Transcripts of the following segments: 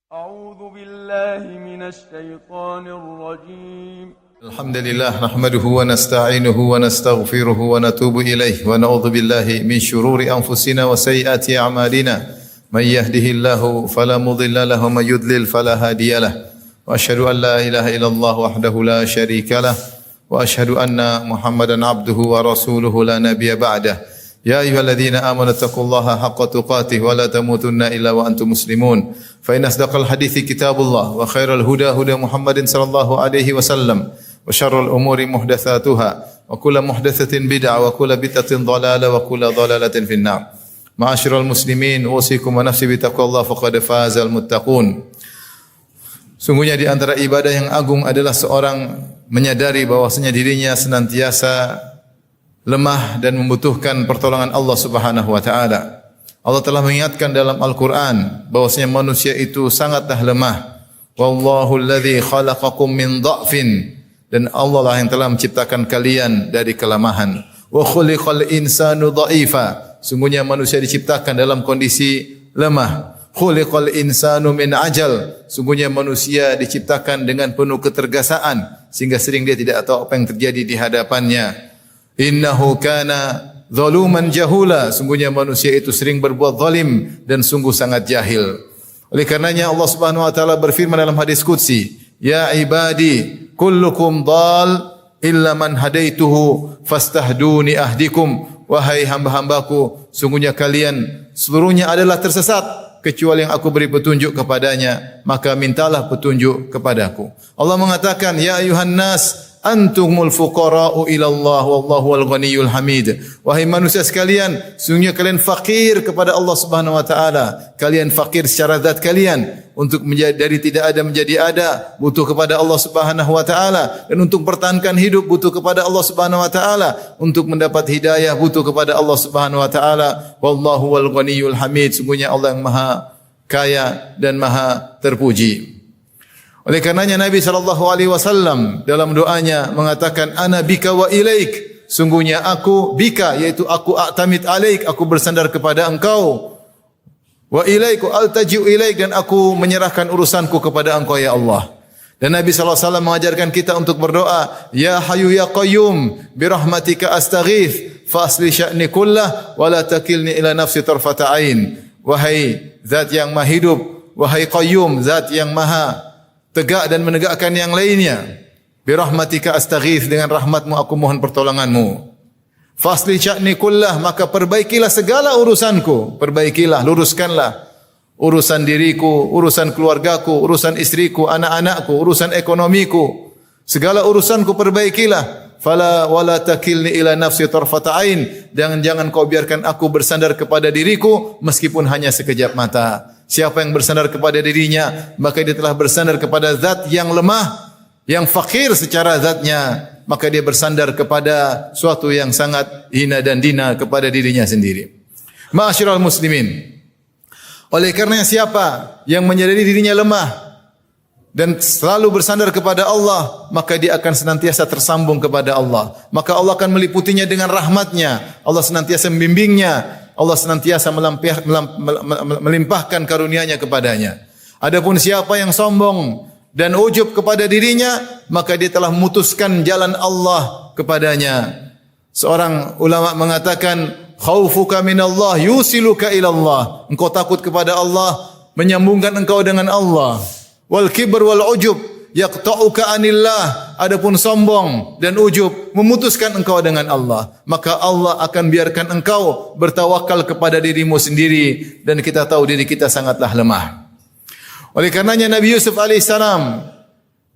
أعوذ بالله من الشيطان الرجيم. الحمد لله نحمده ونستعينه ونستغفره ونتوب إليه ونعوذ بالله من شرور أنفسنا وسيئات أعمالنا من يهده الله فلا مضل له ومن يضلل فلا هادي له وأشهد أن لا إله إلا الله وحده لا شريك له وأشهد أن محمدا عبده ورسوله لا نبي بعده. يا أيها الذين آمنوا اتقوا الله حق تقاته ولا تموتن إلا وأنتم مسلمون فإن أصدق الحديث كتاب الله وخير الهدى هدى محمد صلى الله عليه وسلم وشر الأمور محدثاتها وكل محدثة بدعة وكل بدعة ضلالة وكل ضلالة في النار. معاشر المسلمين أوصيكم ونفسي بتقوى الله فقد فاز المتقون. Sungguhnya di antara ibadah yang agung adalah seorang menyadari bahwasanya dirinya senantiasa lemah dan membutuhkan pertolongan Allah Subhanahu wa taala. Allah telah mengingatkan dalam Al-Qur'an bahwasanya manusia itu sangatlah lemah. Wallahu alladhi khalaqakum min dha'fin, dan Allah lah yang telah menciptakan kalian dari kelemahan. Wa khuliqal insanu dha'ifa, sungguhnya manusia diciptakan dalam kondisi lemah. Khuliqal insanu min ajal, sungguhnya manusia diciptakan dengan penuh ketergesaan sehingga sering dia tidak tahu apa yang terjadi di hadapannya. Innahu kana zaluman jahula, sungguhnya manusia itu sering berbuat zalim dan sungguh sangat jahil. Oleh karenanya Allah Subhanahu wa taala berfirman dalam hadis qudsi, ya ibadi kullukum dhal illa man hadaituhu fastahduni ahdikum, wahai hamba-hambaku, sungguhnya kalian seluruhnya adalah tersesat kecuali yang aku beri petunjuk kepadanya, maka mintalah petunjuk kepadaku. Allah mengatakan, ya ayuhan nas antumul fuqara'u ila Allah wallahu al-ghaniyyul hamid. Wahai manusia sekalian, sungguhnya kalian fakir kepada Allah Subhanahu wa taala. Kalian fakir secara zat kalian, untuk menjadi dari tidak ada menjadi ada butuh kepada Allah Subhanahu wa taala, dan untuk pertahankan hidup butuh kepada Allah Subhanahu wa taala, untuk mendapat hidayah butuh kepada Allah Subhanahu wa taala. Wallahu al-ghaniyyul hamid, sungguhnya Allah yang maha kaya dan maha terpuji. Oleh karenanya Nabi SAW dalam doanya mengatakan, ana bika wa ilaik, sungguhnya aku bika, yaitu aku a'tamid alaik, aku bersandar kepada engkau. Wa ilaiku altaji'u ilaik, dan aku menyerahkan urusanku kepada engkau ya Allah. Dan Nabi SAW mengajarkan kita untuk berdoa, ya hayyu ya qayyum birahmatika astaghith fa asli sya'ni kullah wa la takilni ila nafsi tarfata ain. Wahai zat yang maha hidup, wahai qayyum, zat yang maha tegak dan menegakkan yang lainnya, birahmatika astaghith, dengan rahmatmu aku mohon pertolonganmu. Fasli sya'ni kullah, maka perbaikilah segala urusanku, perbaikilah, luruskanlah urusan diriku, urusan keluargaku, urusan istriku, anak-anakku, urusan ekonomiku, segala urusanku perbaikilah. Fala wala takilni ila nafsi tarfata ain, jangan kau biarkan aku bersandar kepada diriku meskipun hanya sekejap mata. Siapa yang bersandar kepada dirinya, maka dia telah bersandar kepada zat yang lemah, yang fakir secara zatnya, maka dia bersandar kepada suatu yang sangat hina dan dina kepada dirinya sendiri. Ma'asyiral muslimin, oleh karena siapa yang menyadari dirinya lemah dan selalu bersandar kepada Allah, maka dia akan senantiasa tersambung kepada Allah. Maka Allah akan meliputinya dengan rahmatnya, Allah senantiasa membimbingnya, Allah senantiasa melimpahkan karunia-Nya kepadanya. Adapun siapa yang sombong dan ujub kepada dirinya, maka dia telah memutuskan jalan Allah kepadanya. Seorang ulama mengatakan, khaufuka minallah yusiluka ilallah. Engkau takut kepada Allah menyambungkan engkau dengan Allah. Wal kibr wal ujub yaqta'uka anillah. Adapun sombong dan ujub memutuskan engkau dengan Allah, maka Allah akan biarkan engkau bertawakal kepada dirimu sendiri, dan kita tahu diri kita sangatlah lemah. Oleh karenanya Nabi Yusuf alaihissalam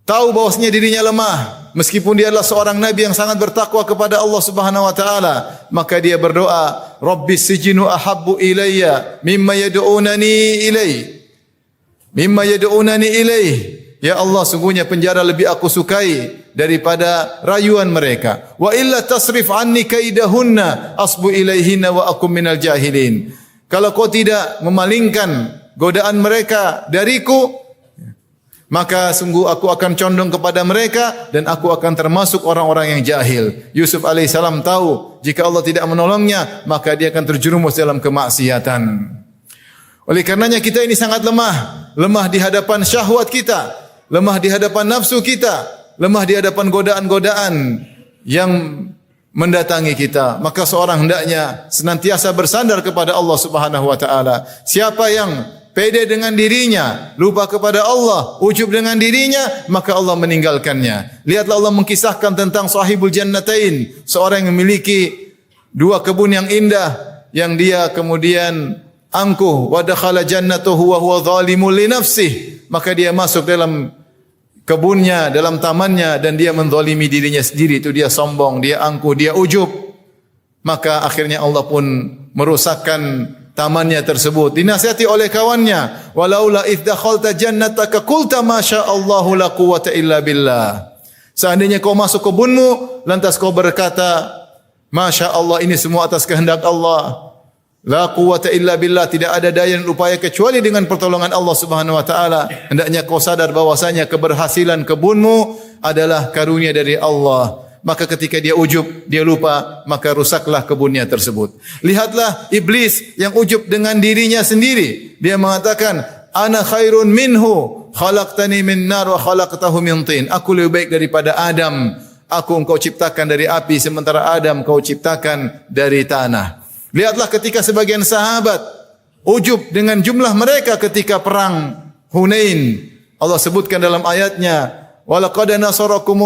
tahu bahwasanya dirinya lemah, meskipun dia adalah seorang nabi yang sangat bertakwa kepada Allah Subhanahu wa taala, maka dia berdoa, Rabbis sijnu ahabbu ilayya mimma yad'unani ilaih. Ya Allah, sungguhnya penjara lebih aku sukai daripada rayuan mereka. Wa illa tasrif anni kaidahunna asbu ilaihinna wa akum minal jahilin. Kalau kau tidak memalingkan godaan mereka dariku, maka sungguh aku akan condong kepada mereka dan aku akan termasuk orang-orang yang jahil. Yusuf alaihissalam tahu jika Allah tidak menolongnya, maka dia akan terjerumus dalam kemaksiatan. Oleh karenanya kita ini sangat lemah. Lemah di hadapan syahwat kita, lemah di hadapan nafsu kita, lemah di hadapan godaan-godaan yang mendatangi kita. Maka seorang hendaknya senantiasa bersandar kepada Allah Subhanahu wa taala. Siapa yang pede dengan dirinya, lupa kepada Allah, ujub dengan dirinya, maka Allah meninggalkannya. Lihatlah Allah mengkisahkan tentang sahibul jannatain, seorang yang memiliki dua kebun yang indah, yang dia kemudian angkuh, wa dakhala jannatahu wa huwa zalimun li nafsihi, maka dia masuk dalam kebunnya, dalam tamannya, dan dia menzalimi dirinya sendiri. Itu dia sombong, dia angkuh, dia ujub. Maka akhirnya Allah pun merusakkan tamannya tersebut. Dinasihati oleh kawannya, walaula idh dakhalta jannataka qulta ma sya'allahu la quwwata illa billah. Seandainya kau masuk kebunmu, lantas kau berkata, Masya Allah, ini semua atas kehendak Allah. La quwwata illa billah, tidak ada daya dan upaya kecuali dengan pertolongan Allah Subhanahu wa taala. Hendaknya kau sadar bahwasanya keberhasilan kebunmu adalah karunia dari Allah. Maka ketika dia ujub, dia lupa, maka rusaklah kebunnya tersebut. Lihatlah iblis yang ujub dengan dirinya sendiri. Dia mengatakan, ana khairun minhu, khalaqtani min nar wa khalaqtahu min tin. Aku lebih baik daripada Adam. Aku engkau ciptakan dari api, sementara Adam kau ciptakan dari tanah. Lihatlah ketika sebagian sahabat ujub dengan jumlah mereka ketika perang Hunain. Allah sebutkan dalam ayatnya, وَلَقَدْ نَصَرَكُمُ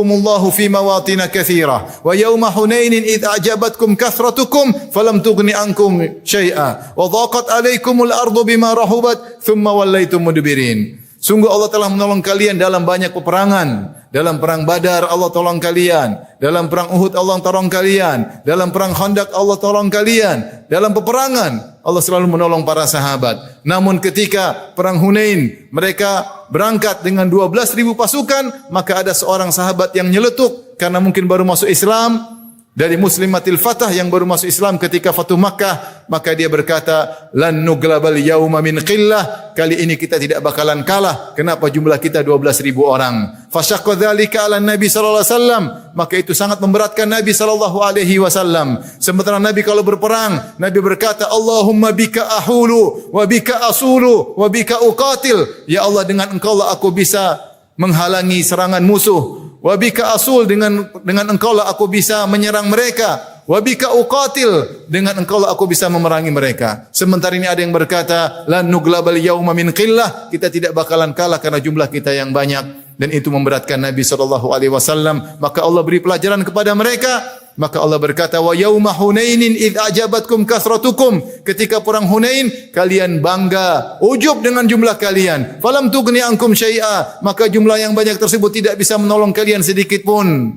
اللَّهُ فِي مَوَاطِنَ كَثِيرًا وَيَوْمَ حُنَيْنٍ إِذْ أَعْجَبَتْكُمْ كَثْرَتُكُمْ فَلَمْ تُغْنِ عَنْكُمْ شَيْئًا وَضَاقَتْ عَلَيْكُمُ الْأَرْضُ بِمَا رَحُبَتْ ثُمَّ وَلَّيْتُمْ مُدْبِرِينَ. Sungguh Allah telah menolong kalian dalam banyak peperangan. Dalam perang Badar Allah tolong kalian. Dalam perang Uhud Allah tolong kalian. Dalam perang Khandaq Allah tolong kalian. Dalam peperangan Allah selalu menolong para sahabat. Namun ketika perang Hunain mereka berangkat dengan 12.000 pasukan, maka ada seorang sahabat yang nyeletuk karena mungkin baru masuk Islam. Dari Muslimatil Fatah yang baru masuk Islam ketika Fatuh Makkah, maka dia berkata, lan nuglabal yauma min qillah, kali ini kita tidak bakalan kalah. Kenapa? Jumlah kita 12.000 orang. Fasyaqqa dzalika 'ala Nabi sallallahu alaihi wasallam, maka itu sangat memberatkan Nabi sallallahu alaihi wasallam. Sementara Nabi kalau berperang, Nabi berkata, Allahumma bika ahulu wa bika asulu wa bika uqatil. Ya Allah, dengan Engkau lah aku bisa menghalangi serangan musuh. Wa bika asul, dengan Engkau lah aku bisa menyerang mereka. Wa bika uqatil, dengan Engkau lah aku bisa memerangi mereka. Sementara ini ada yang berkata, lan nuglabal yauma min qillah, kita tidak bakalan kalah karena jumlah kita yang banyak. Dan itu memberatkan Nabi sallallahu alaihi wasallam. Maka Allah beri pelajaran kepada mereka. Maka Allah berkata, wa yauma hunainin id ajabatkum kasratukum, ketika perang Hunain kalian bangga, ujub dengan jumlah kalian. Falam tughni ankum syai'a, maka jumlah yang banyak tersebut tidak bisa menolong kalian sedikit pun.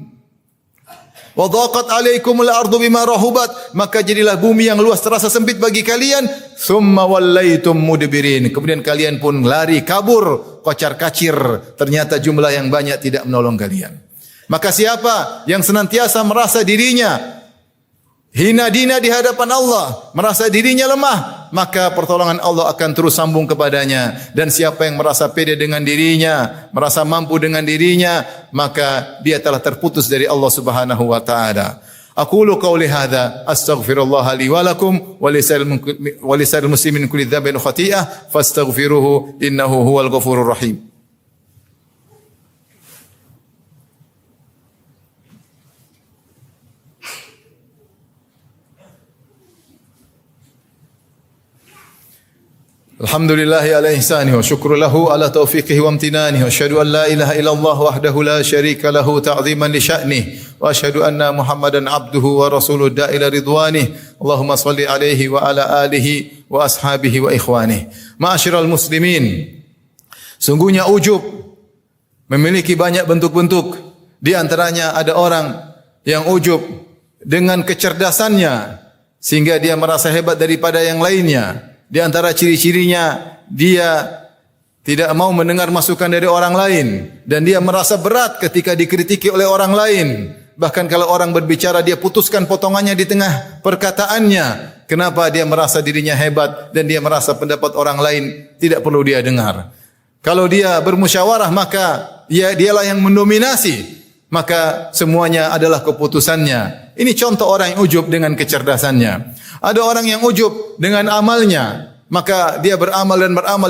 Wa dhaqat alaikumul ardu bima rahubat, maka jadilah bumi yang luas terasa sempit bagi kalian. Summa wallaitum mudbirin, kemudian kalian pun lari kabur kocar-kacir, ternyata jumlah yang banyak tidak menolong kalian. Maka siapa yang senantiasa merasa dirinya hina dina di hadapan Allah, merasa dirinya lemah, maka pertolongan Allah akan terus sambung kepadanya. Dan siapa yang merasa pede dengan dirinya, merasa mampu dengan dirinya, maka dia telah terputus dari Allah Subhanahu wa taala. Aqulu qawli hadza astaghfirullah li wa lakum wa lisa'il muslimin kulli dhanbin khati'ah fastaghfiruhu innahu huwal ghafurur rahim. Alhamdulillahi ala ihsanihi wa syukru lahu ala taufiqihi wa amtinanihi wa asyhadu an la ilaha illallah wahdahu la syarika lahu ta'ziman li sya'nihi wa asyhadu anna Muhammadan abduhu wa rasuluhu da'ila ridwanihi. Allahumma salli alaihi wa ala alihi wa ashabihi wa ikhwanihi. Ma'asyiral muslimin, sungguhnya ujub memiliki banyak bentuk-bentuk. Di antaranya ada orang yang ujub dengan kecerdasannya sehingga dia merasa hebat daripada yang lainnya. Di antara ciri-cirinya, dia tidak mau mendengar masukan dari orang lain. Dan dia merasa berat ketika dikritiki oleh orang lain. Bahkan kalau orang berbicara, dia putuskan potongannya di tengah perkataannya. Kenapa? Dia merasa dirinya hebat dan dia merasa pendapat orang lain tidak perlu dia dengar. Kalau dia bermusyawarah, maka dialah yang mendominasi. Maka semuanya adalah keputusannya. Ini contoh orang yang ujub dengan kecerdasannya. Ada orang yang ujub dengan amalnya. maka dia beramal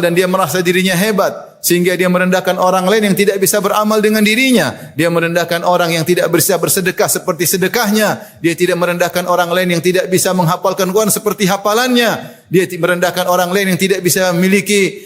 dan dia merasa dirinya hebat sehingga dia merendahkan orang lain yang tidak bisa beramal dengan dirinya. Dia merendahkan orang yang tidak bisa bersedekah seperti sedekahnya. Dia tidak merendahkan orang lain yang tidak bisa menghafalkan Quran seperti hafalannya. Dia merendahkan orang lain yang tidak bisa memiliki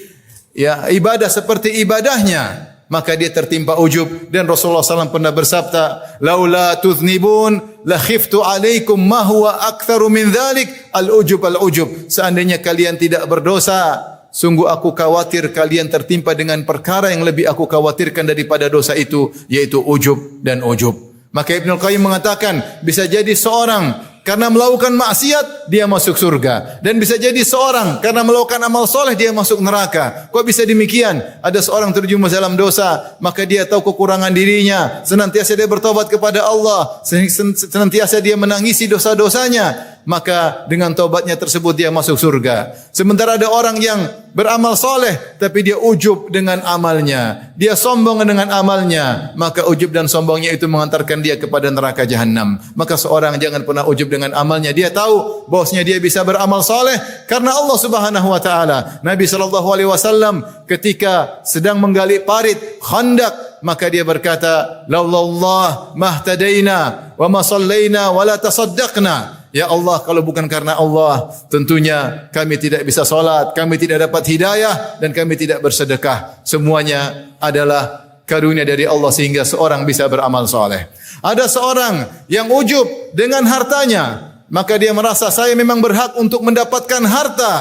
ibadah seperti ibadahnya. Maka dia tertimpa ujub. Dan Rasulullah SAW pernah bersabda, laula tuznibun la khiftu alaikum ma huwa aktsaru min dzalik al-ujub. Seandainya kalian tidak berdosa, sungguh aku khawatir kalian tertimpa dengan perkara yang lebih aku khawatirkan daripada dosa itu, yaitu ujub dan ujub. Maka Ibnu Qayyim mengatakan, bisa jadi seorang karena melakukan maksiat dia masuk surga, dan bisa jadi seorang karena melakukan amal soleh dia masuk neraka. Kok bisa demikian? Ada seorang terjerumus dalam dosa, maka dia tahu kekurangan dirinya, senantiasa dia bertobat kepada Allah, senantiasa dia menangisi dosa-dosanya, maka dengan tobatnya tersebut dia masuk surga. Sementara ada orang yang beramal soleh tapi dia ujub dengan amalnya, dia sombong dengan amalnya, maka ujub dan sombongnya itu mengantarkan dia kepada neraka jahanam. Maka seorang jangan pernah ujub dengan amalnya. Dia tahu bahwasanya dia bisa beramal soleh karena Allah Subhanahu wa taala. Nabi sallallahu alaihi wasallam ketika sedang menggali parit Khandaq, maka dia berkata, laulallah mahtadaina wa ma sallaina wa la tasaddaqna. Ya Allah, kalau bukan karena Allah, tentunya kami tidak bisa salat, kami tidak dapat hidayah, dan kami tidak bersedekah. Semuanya adalah karunia dari Allah sehingga seorang bisa beramal soleh. Ada seorang yang ujub dengan hartanya, maka dia merasa saya memang berhak untuk mendapatkan harta.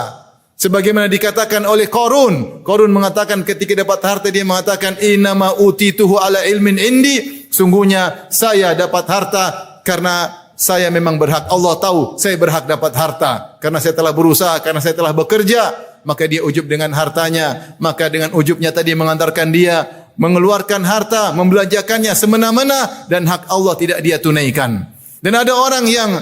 Sebagaimana dikatakan oleh Qarun. Qarun mengatakan ketika dapat harta dia mengatakan innama utituhu ala ilmin indi. Sungguhnya saya dapat harta karena saya memang berhak. Allah tahu saya berhak dapat harta karena saya telah berusaha, karena saya telah bekerja. Maka dia ujub dengan hartanya. Maka dengan ujubnya tadi mengantarkan dia mengeluarkan harta, membelanjakannya semena-mena, dan hak Allah tidak dia tunaikan. Dan ada orang yang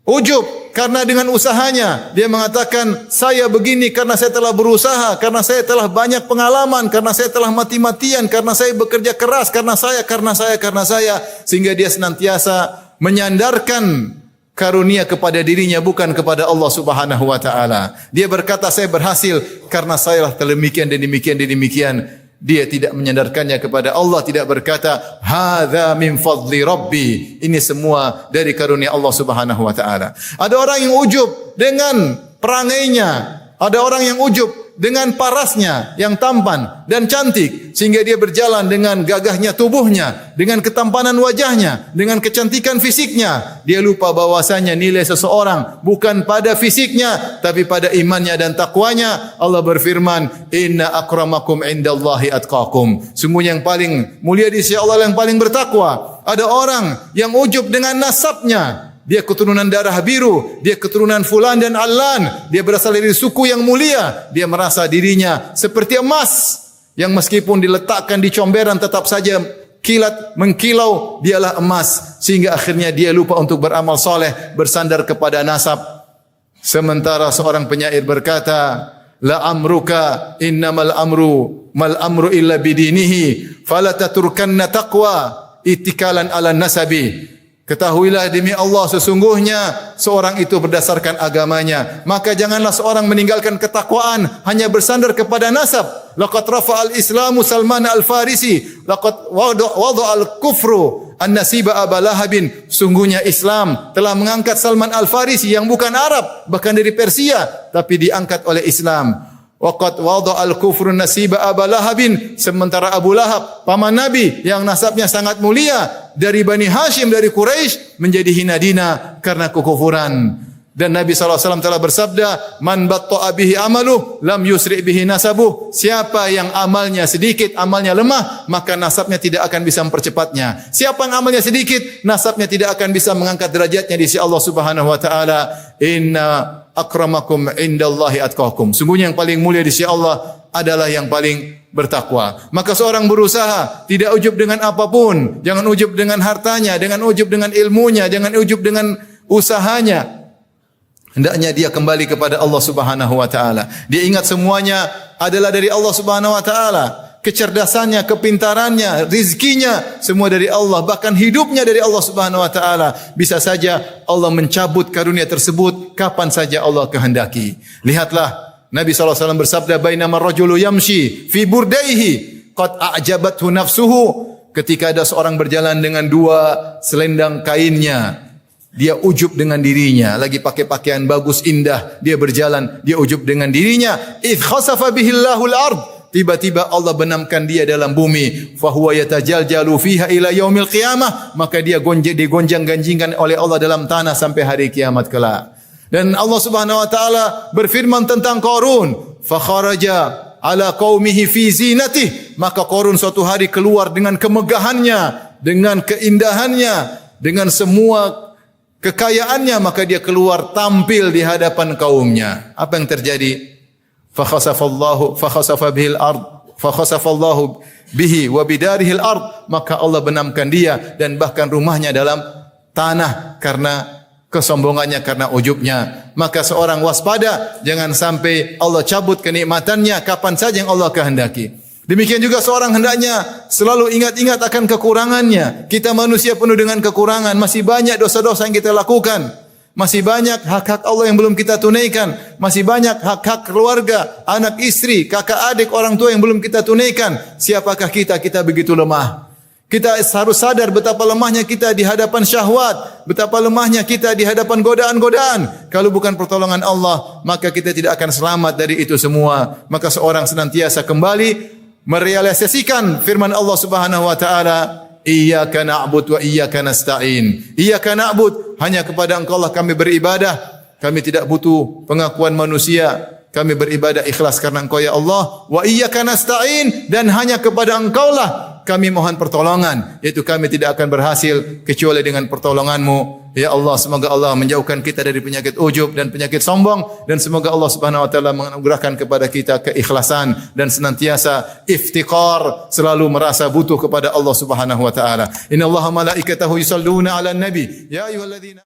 ujub karena dengan usahanya dia mengatakan saya begini karena saya telah berusaha, karena saya telah banyak pengalaman, karena saya telah mati-matian, karena saya bekerja keras, karena saya, sehingga dia senantiasa menyandarkan karunia kepada dirinya bukan kepada Allah Subhanahu wa taala. Dia berkata saya berhasil karena saya telah demikian dan demikian dan demikian. Dia tidak menyandarkannya kepada Allah, tidak berkata hadza min fadli rabbi. Ini semua dari karunia Allah Subhanahu wa taala. Ada orang yang ujub dengan perangainya, ada orang yang ujub dengan parasnya yang tampan dan cantik sehingga dia berjalan dengan gagahnya tubuhnya, dengan ketampanan wajahnya, dengan kecantikan fisiknya. Dia lupa bahwasanya nilai seseorang bukan pada fisiknya tapi pada imannya dan takwanya. Allah berfirman, "Inna akramakum indallahi atqakum." Sungguhnya yang paling mulia di sisi Allah yang paling bertakwa. Ada orang yang ujub dengan nasabnya. Dia keturunan darah biru, dia keturunan fulan dan allan, dia berasal dari suku yang mulia. Dia merasa dirinya seperti emas yang meskipun diletakkan di comberan tetap saja kilat mengkilau, dialah emas, sehingga akhirnya dia lupa untuk beramal soleh, bersandar kepada nasab. Sementara seorang penyair berkata, la amruka innamal amru mal amru illa bidinihi fala taturkanna taqwa itikalan ala nasabi. Ketahuilah demi Allah sesungguhnya seorang itu berdasarkan agamanya, maka janganlah seorang meninggalkan ketakwaan hanya bersandar kepada nasab. Laqad rafa'al Islamu Salman al-Farisi, laqad wada'al kufru an-nasiba Aba Lahabin. Sungguhnya Islam telah mengangkat Salman al-Farisi yang bukan Arab, bahkan dari Persia, tapi diangkat oleh Islam. Waqad wada'al kufru nasiba Aba Lahabin. Sementara Abu Lahab, paman Nabi yang nasabnya sangat mulia dari Bani Hashim, dari Quraisy, menjadi hina dina karena kekufuran. Dan Nabi SAW telah bersabda, man batta'a bihi amaluh lam yusri' bihi nasabuh. Siapa yang amalnya sedikit, amalnya lemah, maka nasabnya tidak akan bisa mempercepatnya. Siapa yang amalnya sedikit, nasabnya tidak akan bisa mengangkat derajatnya di sisi Allah Subhanahu wa taala. Inna akramakum indallahi atqakum. Sungguhnya yang paling mulia di sisi Allah adalah yang paling bertakwa. Maka seorang berusaha tidak ujub dengan apapun, jangan ujub dengan hartanya, jangan ujub dengan ilmunya, jangan ujub dengan usahanya. Hendaknya dia kembali kepada Allah Subhanahu wa taala. Dia ingat semuanya adalah dari Allah Subhanahu wa taala. Kecerdasannya, kepintarannya, rizkinya semua dari Allah, bahkan hidupnya dari Allah Subhanahu wa taala. Bisa saja Allah mencabut karunia tersebut kapan saja Allah kehendaki. Lihatlah Nabi SAW bersabda, bainama rajulu yamshi fi burdaihi qad a'jabathu nafsuhu. Ketika ada seorang berjalan dengan dua selendang kainnya, dia ujub dengan dirinya, lagi pakai pakaian bagus indah, dia berjalan, dia ujub dengan dirinya. Idh khasafa bihillahul ard, tiba-tiba Allah benamkan dia dalam bumi. Fahuwa yatajaljalu fiha ila yaumil qiyamah, maka dia digonjang-ganjingkan oleh Allah dalam tanah sampai hari kiamat kelak. Dan Allah Subhanahu wa taala berfirman tentang Qarun, fa kharaja ala qaumihi fi zinatih, maka Qarun suatu hari keluar dengan kemegahannya, dengan keindahannya, dengan semua kekayaannya, maka dia keluar tampil di hadapan kaumnya. Apa yang terjadi? Fa khasafa bihil ard, fa khasafallahu bihi wa bidarihil ard, maka Allah benamkan dia dan bahkan rumahnya dalam tanah karena kesombongannya, karena ujubnya. Maka seorang waspada, jangan sampai Allah cabut kenikmatannya kapan saja yang Allah kehendaki. Demikian juga seorang hendaknya selalu ingat-ingat akan kekurangannya. Kita manusia penuh dengan kekurangan, masih banyak dosa-dosa yang kita lakukan. Masih banyak hak-hak Allah yang belum kita tunaikan. Masih banyak hak-hak keluarga, anak istri, kakak adik, orang tua yang belum kita tunaikan. Siapakah kita? Kita begitu lemah. Kita harus sadar betapa lemahnya kita di hadapan syahwat, betapa lemahnya kita di hadapan godaan-godaan. Kalau bukan pertolongan Allah, maka kita tidak akan selamat dari itu semua. Maka seorang senantiasa kembali merealisasikan firman Allah Subhanahu wa taala, iyyaka na'budu wa iyyaka nasta'in. Iyyaka na'bud, hanya kepada Engkau lah kami beribadah. Kami tidak butuh pengakuan manusia. Kami beribadah ikhlas karena Engkau ya Allah. Wa iyyaka nasta'in, dan hanya kepada Engkau lah kami mohon pertolongan, yaitu kami tidak akan berhasil kecuali dengan pertolongan-Mu. Ya Allah, semoga Allah menjauhkan kita dari penyakit ujub dan penyakit sombong, dan semoga Allah Subhanahu wa taala menganugerahkan kepada kita keikhlasan dan senantiasa iftiqar, selalu merasa butuh kepada Allah Subhanahu wa taala. Innallaha malaikatahu yusalluna 'alan nabi ya ayyuhalladzina